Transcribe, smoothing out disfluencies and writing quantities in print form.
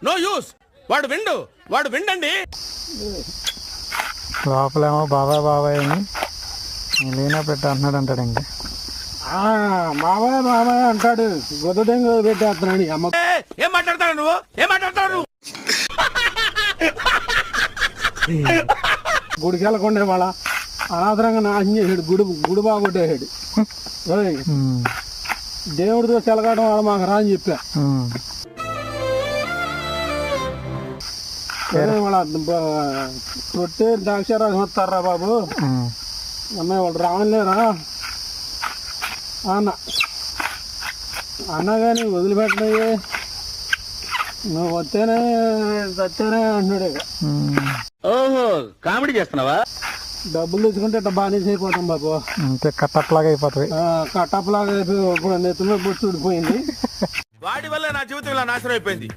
No use. వాడు విండండి. లోపలేమో బాబాయ్ బాబాయ్ అని లీనా పెట్టి అంటాడు ఇంకా మామయ్య అంటాడు. గొద్దెంగ పెట్టేస్తున్నాడు అమ్మ. ఏం మాట్లాడతాడు నువ్వు? గుడికి వెళ్ళకుండా వాళ్ళ అనాథరంగా నాశనం చేసాడు. గుడి బాగొట్టేసాడు. దేవుడితో చెలగాటం వాడు మాకు రా అని చెప్పా. వాళ్ళ రొట్టె ద్రాక్షారాజు వస్తారా బాబు అన్నయ్య వాళ్ళు రావలేరా అన్న కానీ వదిలిపెట్టినవి నువ్వు వస్తేనే అంటున్నాడు. ఇక ఓహో, కామెడీ చేస్తున్నావా? డబ్బులు తెచ్చుకుంటే ఇట్లా బాగానే అయిపోతాం బాబు. అంతే కట్టట్లాగా అయిపోతుంది. కట్టప్పలాగా అయిపోయి ఇప్పుడు నెత్తిమే బొచ్చు ఊడిపోయింది. వాడి వల్ల నా జీవితం ఇలా నాశనం అయిపోయింది.